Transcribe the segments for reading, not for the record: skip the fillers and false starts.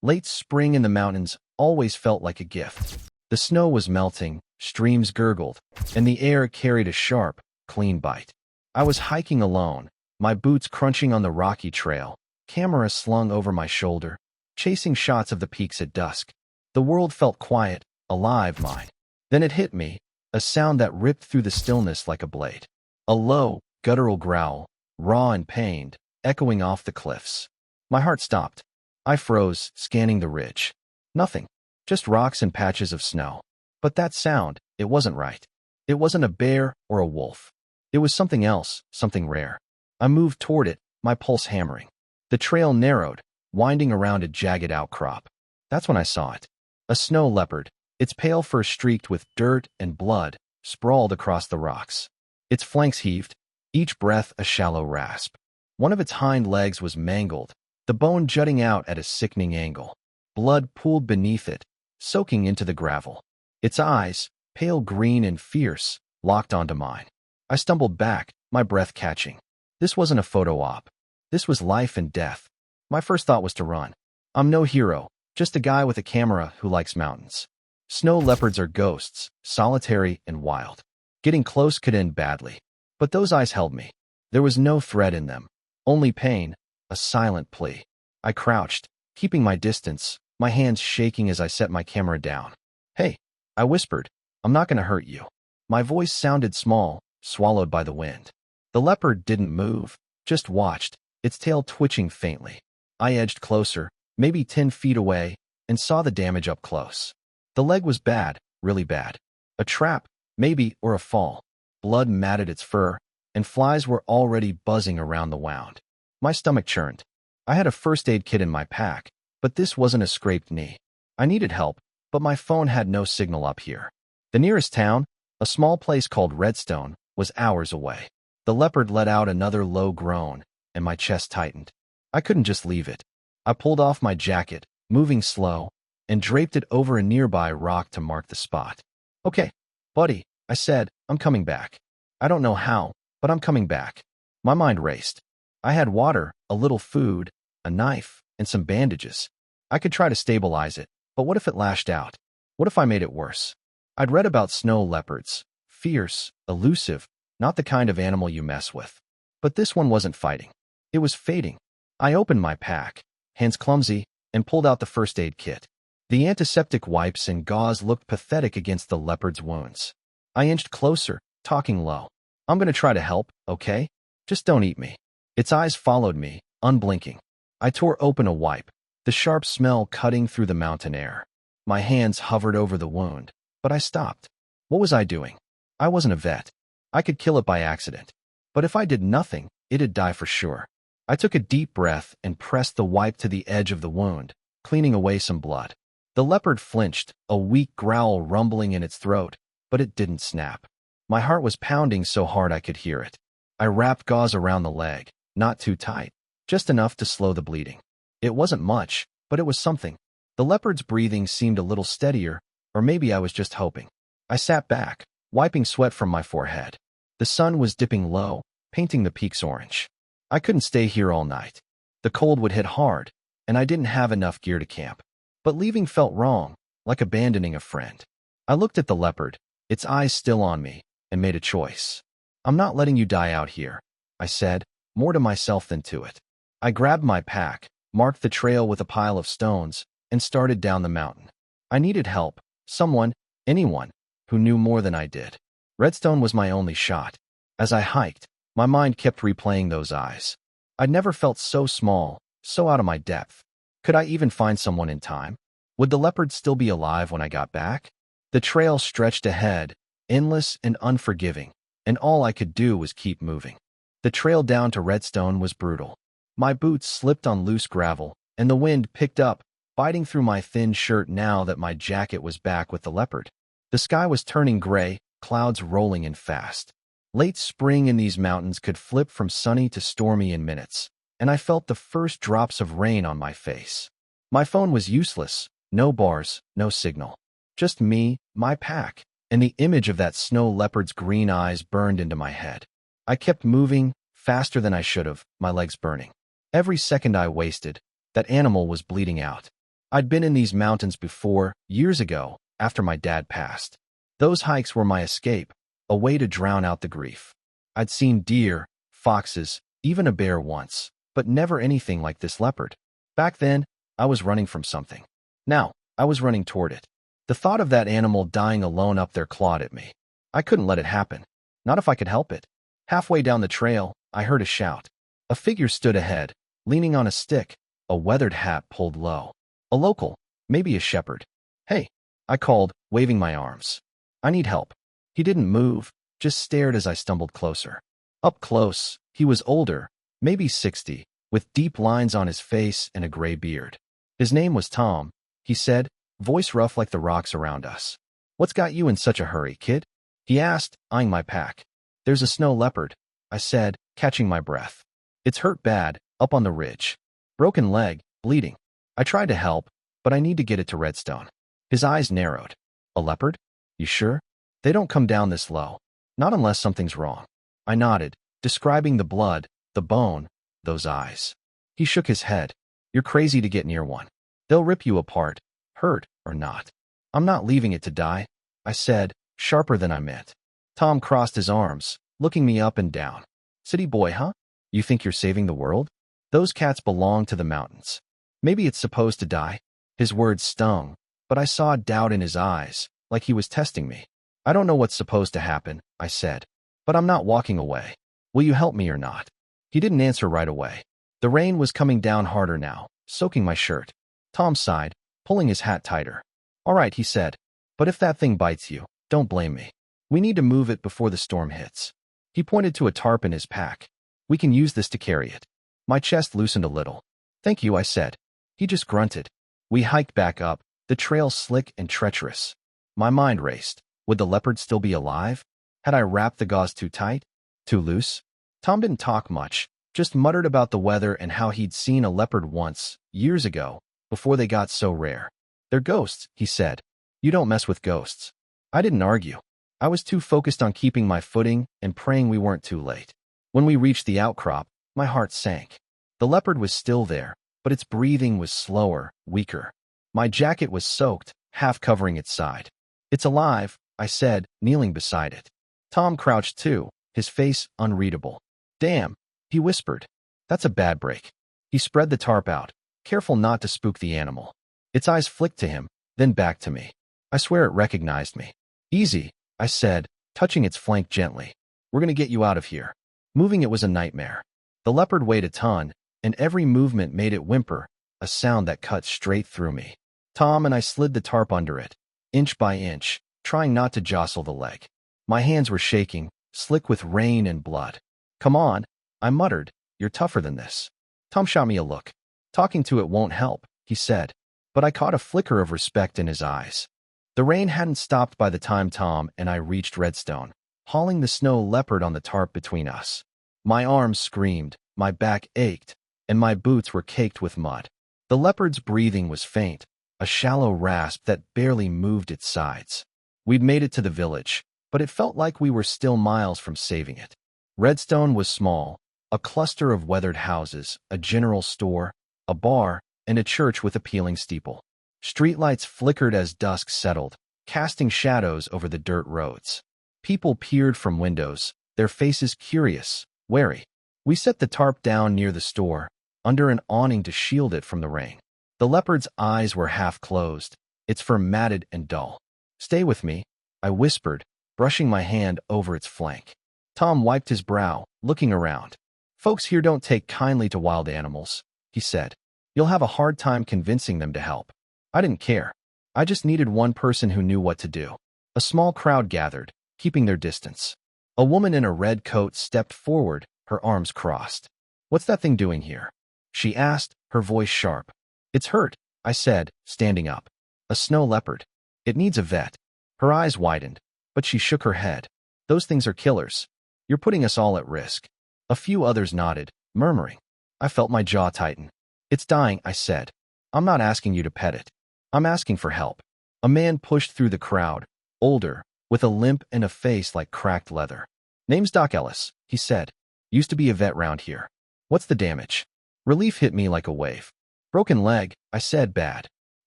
Late spring in the mountains always felt like a gift. The snow was melting, streams gurgled, and the air carried a sharp, clean bite. I was hiking alone, my boots crunching on the rocky trail, camera slung over my shoulder, chasing shots of the peaks at dusk. The world felt quiet, alive mine. Then it hit me, a sound that ripped through the stillness like a blade. A low, guttural growl, raw and pained, echoing off the cliffs. My heart stopped. I froze, scanning the ridge. Nothing. Just rocks and patches of snow. But that sound, it wasn't right. It wasn't a bear or a wolf. It was something else, something rare. I moved toward it, my pulse hammering. The trail narrowed, winding around a jagged outcrop. That's when I saw it. A snow leopard, its pale fur streaked with dirt and blood, sprawled across the rocks. Its flanks heaved, each breath a shallow rasp. One of its hind legs was mangled, the bone jutting out at a sickening angle. Blood pooled beneath it, soaking into the gravel. Its eyes, pale green and fierce, locked onto mine. I stumbled back, my breath catching. This wasn't a photo op. This was life and death. My first thought was to run. I'm no hero, just a guy with a camera who likes mountains. Snow leopards are ghosts, solitary and wild. Getting close could end badly. But those eyes held me. There was no threat in them, only pain, a silent plea. I crouched, keeping my distance, my hands shaking as I set my camera down. "Hey," I whispered, "I'm not going to hurt you." My voice sounded small, swallowed by the wind. The leopard didn't move, just watched, its tail twitching faintly. I edged closer, maybe 10 feet away, and saw the damage up close. The leg was bad, really bad. A trap, maybe, or a fall. Blood matted its fur, and flies were already buzzing around the wound. My stomach churned. I had a first aid kit in my pack, but this wasn't a scraped knee. I needed help, but my phone had no signal up here. The nearest town, a small place called Redstone, was hours away. The leopard let out another low groan, and my chest tightened. I couldn't just leave it. I pulled off my jacket, moving slow, and draped it over a nearby rock to mark the spot. "Okay, buddy," I said, "I'm coming back. I don't know how, but I'm coming back." My mind raced. I had water, a little food, a knife, and some bandages. I could try to stabilize it, but what if it lashed out? What if I made it worse? I'd read about snow leopards. Fierce, elusive, not the kind of animal you mess with. But this one wasn't fighting. It was fading. I opened my pack, hands clumsy, and pulled out the first aid kit. The antiseptic wipes and gauze looked pathetic against the leopard's wounds. I inched closer, talking low. "I'm going to try to help, okay? Just don't eat me." Its eyes followed me, unblinking. I tore open a wipe, the sharp smell cutting through the mountain air. My hands hovered over the wound, but I stopped. What was I doing? I wasn't a vet. I could kill it by accident. But if I did nothing, it'd die for sure. I took a deep breath and pressed the wipe to the edge of the wound, cleaning away some blood. The leopard flinched, a weak growl rumbling in its throat, but it didn't snap. My heart was pounding so hard I could hear it. I wrapped gauze around the leg, not too tight, just enough to slow the bleeding. It wasn't much, but it was something. The leopard's breathing seemed a little steadier, or maybe I was just hoping. I sat back, wiping sweat from my forehead. The sun was dipping low, painting the peaks orange. I couldn't stay here all night. The cold would hit hard, and I didn't have enough gear to camp. But leaving felt wrong, like abandoning a friend. I looked at the leopard, its eyes still on me, and made a choice. "I'm not letting you die out here," I said, more to myself than to it. I grabbed my pack, marked the trail with a pile of stones, and started down the mountain. I needed help, someone, anyone, who knew more than I did. Redstone was my only shot. As I hiked, my mind kept replaying those eyes. I'd never felt so small, so out of my depth. Could I even find someone in time? Would the leopard still be alive when I got back? The trail stretched ahead, endless and unforgiving, and all I could do was keep moving. The trail down to Redstone was brutal. My boots slipped on loose gravel, and the wind picked up, biting through my thin shirt now that my jacket was back with the leopard. The sky was turning gray, clouds rolling in fast. Late spring in these mountains could flip from sunny to stormy in minutes, and I felt the first drops of rain on my face. My phone was useless, no bars, no signal. Just me, my pack, and the image of that snow leopard's green eyes burned into my head. I kept moving, faster than I should have, my legs burning. Every second I wasted, that animal was bleeding out. I'd been in these mountains before, years ago, after my dad passed. Those hikes were my escape, a way to drown out the grief. I'd seen deer, foxes, even a bear once, but never anything like this leopard. Back then, I was running from something. Now, I was running toward it. The thought of that animal dying alone up there clawed at me. I couldn't let it happen. Not if I could help it. Halfway down the trail, I heard a shout. A figure stood ahead, leaning on a stick, a weathered hat pulled low. A local, maybe a shepherd. "Hey," I called, waving my arms. "I need help." He didn't move, just stared as I stumbled closer. Up close, he was older, maybe 60, with deep lines on his face and a gray beard. His name was Tom, he said, voice rough like the rocks around us. "What's got you in such a hurry, kid?" he asked, eyeing my pack. "There's a snow leopard," I said, catching my breath. "It's hurt bad, up on the ridge. Broken leg, bleeding. I tried to help, but I need to get it to Redstone." His eyes narrowed. "A leopard? You sure? They don't come down this low. Not unless something's wrong." I nodded, describing the blood, the bone, those eyes. He shook his head. "You're crazy to get near one. They'll rip you apart, hurt or not." "I'm not leaving it to die," I said, sharper than I meant. Tom crossed his arms, looking me up and down. "City boy, huh? You think you're saving the world? Those cats belong to the mountains. Maybe it's supposed to die." His words stung, but I saw doubt in his eyes, like he was testing me. "I don't know what's supposed to happen," I said, "but I'm not walking away. Will you help me or not?" He didn't answer right away. The rain was coming down harder now, soaking my shirt. Tom sighed, pulling his hat tighter. "All right," he said, "but if that thing bites you, don't blame me. We need to move it before the storm hits." He pointed to a tarp in his pack. "We can use this to carry it." My chest loosened a little. "Thank you," I said. He just grunted. We hiked back up, the trail slick and treacherous. My mind raced. Would the leopard still be alive? Had I wrapped the gauze too tight? Too loose? Tom didn't talk much, just muttered about the weather and how he'd seen a leopard once, years ago, before they got so rare. "They're ghosts," he said. "You don't mess with ghosts." I didn't argue. I was too focused on keeping my footing and praying we weren't too late. When we reached the outcrop, my heart sank. The leopard was still there, but its breathing was slower, weaker. My jacket was soaked, half covering its side. "It's alive," I said, kneeling beside it. Tom crouched too, his face unreadable. "Damn," he whispered. "That's a bad break." He spread the tarp out, careful not to spook the animal. Its eyes flicked to him, then back to me. I swear it recognized me. "Easy," I said, touching its flank gently. "We're gonna get you out of here." Moving it was a nightmare. The leopard weighed a ton, and every movement made it whimper, a sound that cut straight through me. Tom and I slid the tarp under it, inch by inch, trying not to jostle the leg. My hands were shaking, slick with rain and blood. "Come on," I muttered. "You're tougher than this." Tom shot me a look. "Talking to it won't help," he said, but I caught a flicker of respect in his eyes. The rain hadn't stopped by the time Tom and I reached Redstone, hauling the snow leopard on the tarp between us. My arms screamed, my back ached, and my boots were caked with mud. The leopard's breathing was faint, a shallow rasp that barely moved its sides. We'd made it to the village, but it felt like we were still miles from saving it. Redstone was small, a cluster of weathered houses, a general store, a bar, and a church with a peeling steeple. Streetlights flickered as dusk settled, casting shadows over the dirt roads. People peered from windows, their faces curious, wary. We set the tarp down near the store, under an awning to shield it from the rain. The leopard's eyes were half closed, its fur matted and dull. "Stay with me," I whispered, brushing my hand over its flank. Tom wiped his brow, looking around. "Folks here don't take kindly to wild animals," he said. "You'll have a hard time convincing them to help." I didn't care. I just needed one person who knew what to do. A small crowd gathered, keeping their distance. A woman in a red coat stepped forward, her arms crossed. "What's that thing doing here?" she asked, her voice sharp. "It's hurt," I said, standing up. "A snow leopard. It needs a vet." Her eyes widened, but she shook her head. "Those things are killers. You're putting us all at risk." A few others nodded, murmuring. I felt my jaw tighten. "It's dying," I said. "I'm not asking you to pet it. I'm asking for help." A man pushed through the crowd, older, with a limp and a face like cracked leather. "Name's Doc Ellis," he said. "Used to be a vet round here." "What's the damage?" Relief hit me like a wave. "Broken leg," I said, "bad.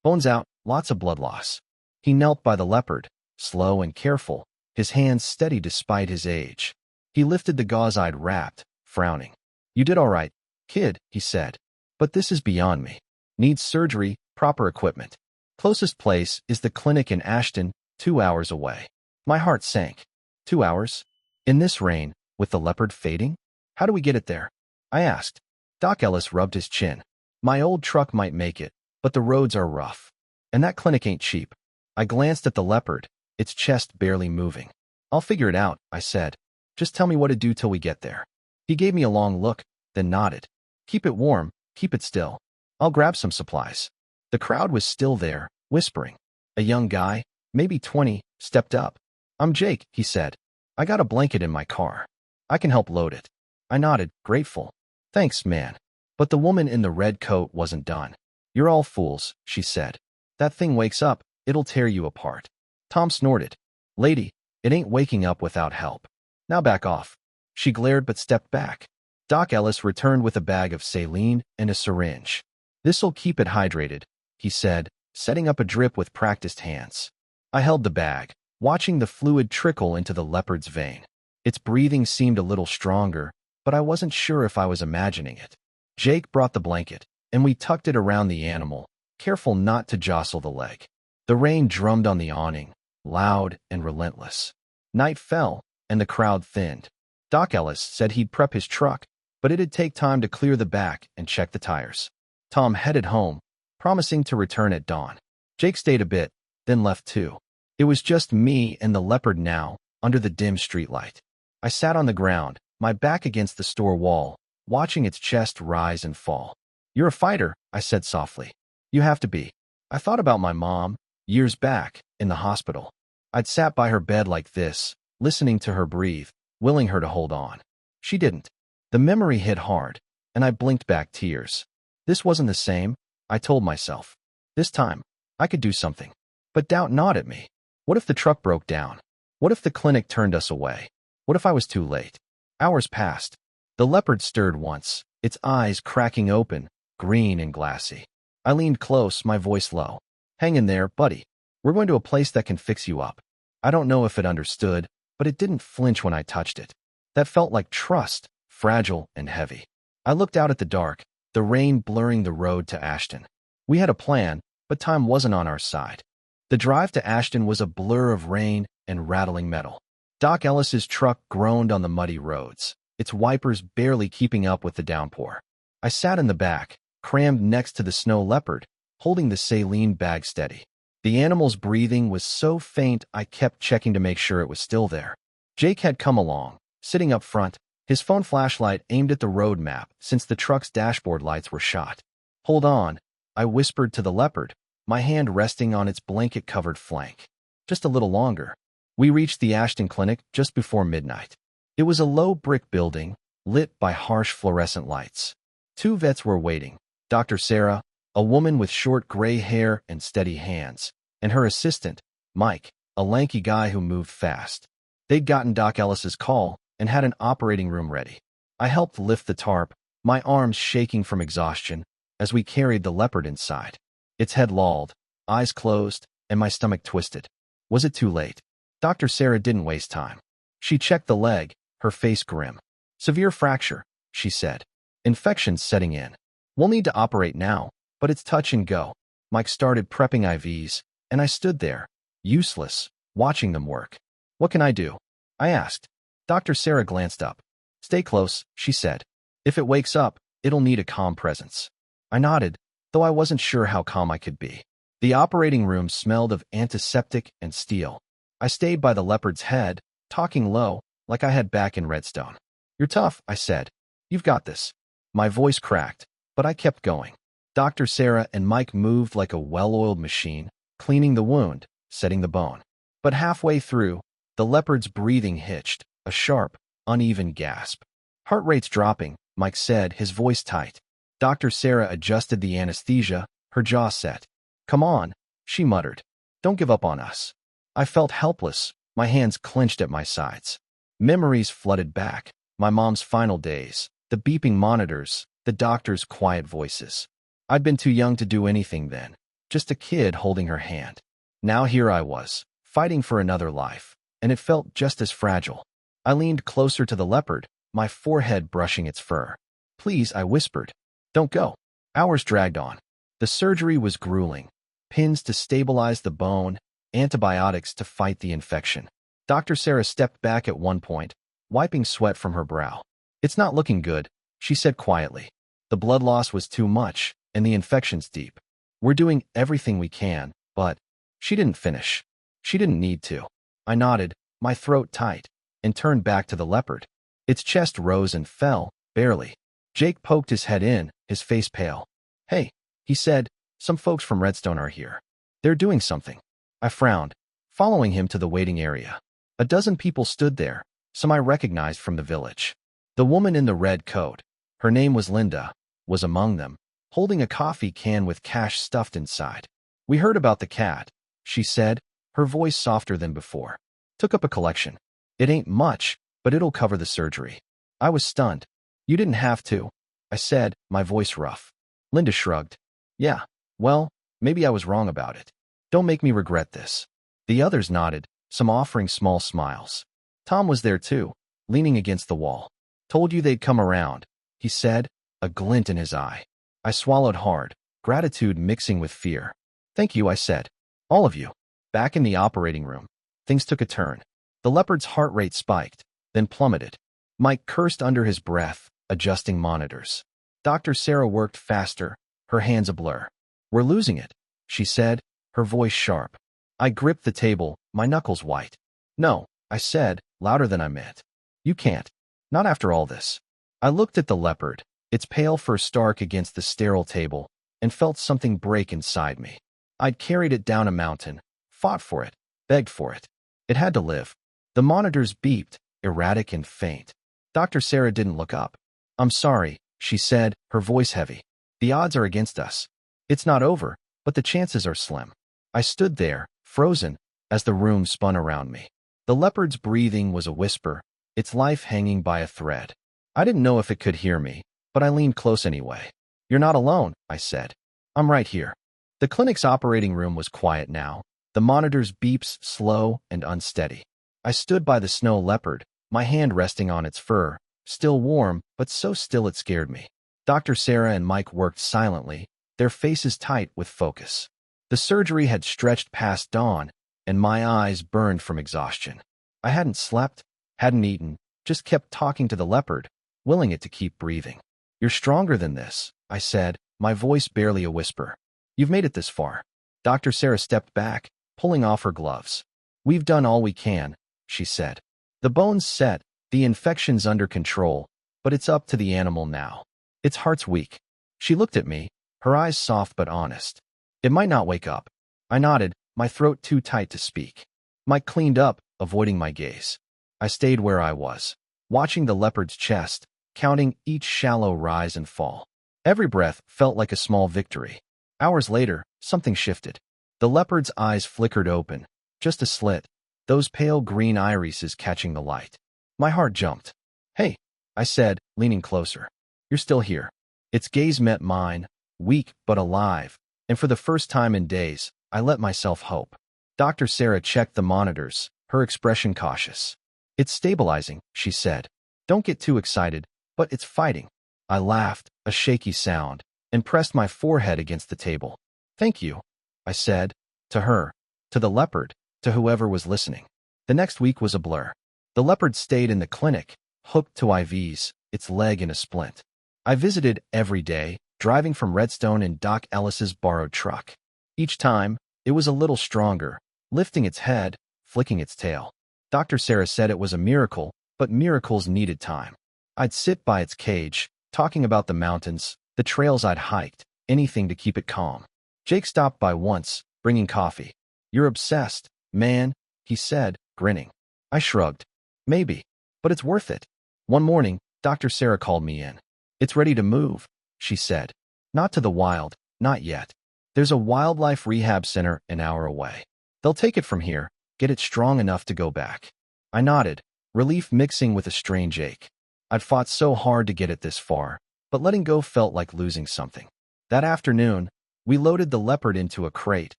Bones out, lots of blood loss. He knelt by the leopard, slow and careful, his hands steady despite his age. He lifted the gauze-eyed rat, frowning. You did all right, kid, he said. But this is beyond me. Needs surgery, proper equipment. Closest place is the clinic in Ashton, 2 hours away. My heart sank. 2 hours? In this rain, with the leopard fading? How do we get it there? I asked. Doc Ellis rubbed his chin. My old truck might make it, but the roads are rough. And that clinic ain't cheap. I glanced at the leopard, its chest barely moving. I'll figure it out, I said. Just tell me what to do till we get there. He gave me a long look, then nodded. Keep it warm, keep it still. I'll grab some supplies. The crowd was still there, whispering. A young guy, maybe 20, stepped up. I'm Jake, he said. I got a blanket in my car. I can help load it. I nodded, grateful. Thanks, man. But the woman in the red coat wasn't done. You're all fools, she said. That thing wakes up, it'll tear you apart. Tom snorted. Lady, it ain't waking up without help. Now back off. She glared but stepped back. Doc Ellis returned with a bag of saline and a syringe. This'll keep it hydrated, he said, setting up a drip with practiced hands. I held the bag, watching the fluid trickle into the leopard's vein. Its breathing seemed a little stronger, but I wasn't sure if I was imagining it. Jake brought the blanket, and we tucked it around the animal, careful not to jostle the leg. The rain drummed on the awning, loud and relentless. Night fell, and the crowd thinned. Doc Ellis said he'd prep his truck, but it'd take time to clear the back and check the tires. Tom headed home, promising to return at dawn. Jake stayed a bit, then left too. It was just me and the leopard now, under the dim streetlight. I sat on the ground, my back against the store wall, watching its chest rise and fall. You're a fighter, I said softly. You have to be. I thought about my mom, years back, in the hospital. I'd sat by her bed like this, listening to her breathe, willing her to hold on. She didn't. The memory hit hard, and I blinked back tears. This wasn't the same, I told myself. This time, I could do something. But doubt gnawed at me. What if the truck broke down? What if the clinic turned us away? What if I was too late? Hours passed. The leopard stirred once, its eyes cracking open, green and glassy. I leaned close, my voice low. Hang in there, buddy. We're going to a place that can fix you up. I don't know if it understood, but it didn't flinch when I touched it. That felt like trust, fragile and heavy. I looked out at the dark, the rain blurring the road to Ashton. We had a plan, but time wasn't on our side. The drive to Ashton was a blur of rain and rattling metal. Doc Ellis's truck groaned on the muddy roads, its wipers barely keeping up with the downpour. I sat in the back, crammed next to the snow leopard, holding the saline bag steady. The animal's breathing was so faint I kept checking to make sure it was still there. Jake had come along, sitting up front, his phone flashlight aimed at the road map since the truck's dashboard lights were shot. Hold on, I whispered to the leopard, my hand resting on its blanket-covered flank. Just a little longer. We reached the Ashton Clinic just before midnight. It was a low brick building, lit by harsh fluorescent lights. 2 vets were waiting, Dr. Sarah, a woman with short gray hair and steady hands, and her assistant, Mike, a lanky guy who moved fast. They'd gotten Doc Ellis's call and had an operating room ready. I helped lift the tarp, my arms shaking from exhaustion, as we carried the leopard inside. Its head lolled, eyes closed, and my stomach twisted. Was it too late? Dr. Sarah didn't waste time. She checked the leg, her face grim. Severe fracture, she said. Infection's setting in. We'll need to operate now, but it's touch and go. Mike started prepping IVs, and I stood there, useless, watching them work. What can I do? I asked. Dr. Sarah glanced up. Stay close, she said. If it wakes up, it'll need a calm presence. I nodded, though I wasn't sure how calm I could be. The operating room smelled of antiseptic and steel. I stayed by the leopard's head, talking low, like I had back in Redstone. You're tough, I said. You've got this. My voice cracked, but I kept going. Dr. Sarah and Mike moved like a well-oiled machine, cleaning the wound, setting the bone. But halfway through, the leopard's breathing hitched, a sharp, uneven gasp. Heart rate's dropping, Mike said, his voice tight. Dr. Sarah adjusted the anesthesia, her jaw set. Come on, she muttered. Don't give up on us. I felt helpless, my hands clenched at my sides. Memories flooded back, my mom's final days, the beeping monitors, the doctor's quiet voices. I'd been too young to do anything then, just a kid holding her hand. Now here I was, fighting for another life, and it felt just as fragile. I leaned closer to the leopard, my forehead brushing its fur. Please, I whispered. Don't go. Hours dragged on. The surgery was grueling. Pins to stabilize the bone, antibiotics to fight the infection. Dr. Sarah stepped back at one point, wiping sweat from her brow. It's not looking good, she said quietly. The blood loss was too much, and the infection's deep. We're doing everything we can, but she didn't finish. She didn't need to. I nodded, my throat tight, and turned back to the leopard. Its chest rose and fell, barely. Jake poked his head in, his face pale. Hey, he said, some folks from Redstone are here. They're doing something. I frowned, following him to the waiting area. A dozen people stood there, some I recognized from the village. The woman in the red coat, her name was Linda, was among them, holding a coffee can with cash stuffed inside. We heard about the cat, she said, her voice softer than before. Took up a collection. It ain't much, but it'll cover the surgery. I was stunned. You didn't have to, I said, my voice rough. Linda shrugged. Yeah, well, maybe I was wrong about it. Don't make me regret this. The others nodded, some offering small smiles. Tom was there too, leaning against the wall. Told you they'd come around, he said, a glint in his eye. I swallowed hard, gratitude mixing with fear. Thank you, I said. All of you. Back in the operating room, things took a turn. The leopard's heart rate spiked, then plummeted. Mike cursed under his breath, adjusting monitors. Dr. Sarah worked faster, her hands a blur. We're losing it, she said, her voice sharp. I gripped the table, my knuckles white. No, I said, louder than I meant. You can't. Not after all this. I looked at the leopard, its pale fur stark against the sterile table, and felt something break inside me. I'd carried it down a mountain, fought for it, begged for it. It had to live. The monitors beeped, erratic and faint. Dr. Sarah didn't look up. I'm sorry, she said, her voice heavy. The odds are against us. It's not over, but the chances are slim. I stood there, frozen, as the room spun around me. The leopard's breathing was a whisper, its life hanging by a thread. I didn't know if it could hear me, but I leaned close anyway. You're not alone, I said. I'm right here. The clinic's operating room was quiet now, the monitor's beeps slow and unsteady. I stood by the snow leopard, my hand resting on its fur, still warm, but so still it scared me. Dr. Sarah and Mike worked silently, their faces tight with focus. The surgery had stretched past dawn, and my eyes burned from exhaustion. I hadn't slept, hadn't eaten, just kept talking to the leopard, willing it to keep breathing. You're stronger than this, I said, my voice barely a whisper. You've made it this far. Dr. Sarah stepped back, pulling off her gloves. We've done all we can, she said. The bone's set, the infection's under control, but it's up to the animal now. Its heart's weak. She looked at me, her eyes soft but honest. It might not wake up. I nodded, my throat too tight to speak. Mike cleaned up, avoiding my gaze. I stayed where I was, watching the leopard's chest, counting each shallow rise and fall. Every breath felt like a small victory. Hours later, something shifted. The leopard's eyes flickered open, just a slit, those pale green irises catching the light. My heart jumped. Hey, I said, leaning closer. You're still here. Its gaze met mine, weak but alive, and for the first time in days, I let myself hope. Dr. Sarah checked the monitors, her expression cautious. It's stabilizing, she said. Don't get too excited, but it's fighting. I laughed, a shaky sound, and pressed my forehead against the table. Thank you, I said, to her, to the leopard, to whoever was listening. The next week was a blur. The leopard stayed in the clinic, hooked to IVs, its leg in a splint. I visited every day, driving from Redstone in Doc Ellis's borrowed truck. Each time, it was a little stronger, lifting its head, flicking its tail. Dr. Sarah said it was a miracle, but miracles needed time. I'd sit by its cage, talking about the mountains, the trails I'd hiked, anything to keep it calm. Jake stopped by once, bringing coffee. You're obsessed, man, he said, grinning. I shrugged. Maybe, but it's worth it. One morning, Dr. Sarah called me in. It's ready to move, she said. Not to the wild, not yet. There's a wildlife rehab center an hour away. They'll take it from here, get it strong enough to go back. I nodded, relief mixing with a strange ache. I'd fought so hard to get it this far, but letting go felt like losing something. That afternoon, We loaded the leopard into a crate,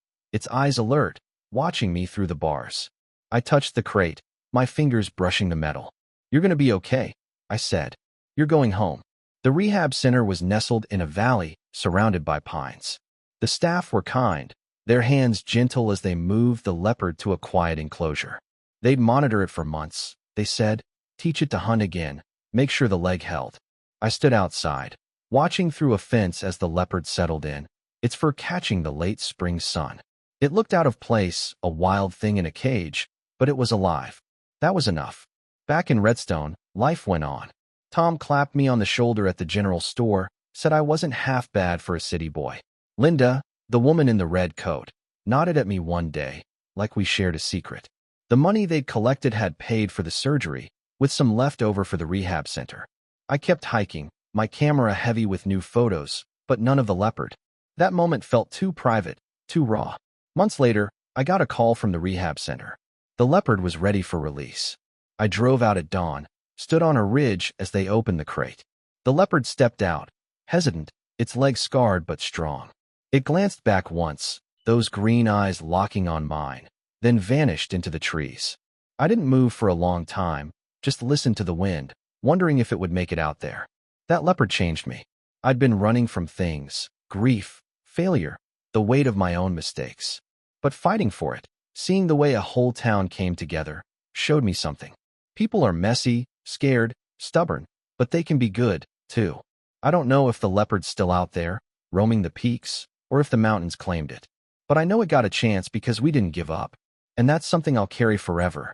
its eyes alert, watching me through the bars. I touched the crate, my fingers brushing the metal. "You're gonna be okay," I said. "You're going home." The rehab center was nestled in a valley, surrounded by pines. The staff were kind, their hands gentle as they moved the leopard to a quiet enclosure. They'd monitor it for months, they said, teach it to hunt again, make sure the leg held. I stood outside, watching through a fence as the leopard settled in, its fur catching the late spring sun. It looked out of place, a wild thing in a cage, but it was alive. That was enough. Back in Redstone, life went on. Tom clapped me on the shoulder at the general store, said I wasn't half bad for a city boy. Linda, the woman in the red coat, nodded at me one day, like we shared a secret. The money they'd collected had paid for the surgery, with some left over for the rehab center. I kept hiking, my camera heavy with new photos, but none of the leopard. That moment felt too private, too raw. Months later, I got a call from the rehab center. The leopard was ready for release. I drove out at dawn, stood on a ridge as they opened the crate. The leopard stepped out, hesitant, its legs scarred but strong. It glanced back once, those green eyes locking on mine, then vanished into the trees. I didn't move for a long time, just listened to the wind, wondering if it would make it out there. That leopard changed me. I'd been running from things, grief, failure, the weight of my own mistakes. But fighting for it, seeing the way a whole town came together, showed me something. People are messy, scared, stubborn, but they can be good, too. I don't know if the leopard's still out there, roaming the peaks, or if the mountains claimed it. But I know it got a chance because we didn't give up. And that's something I'll carry forever.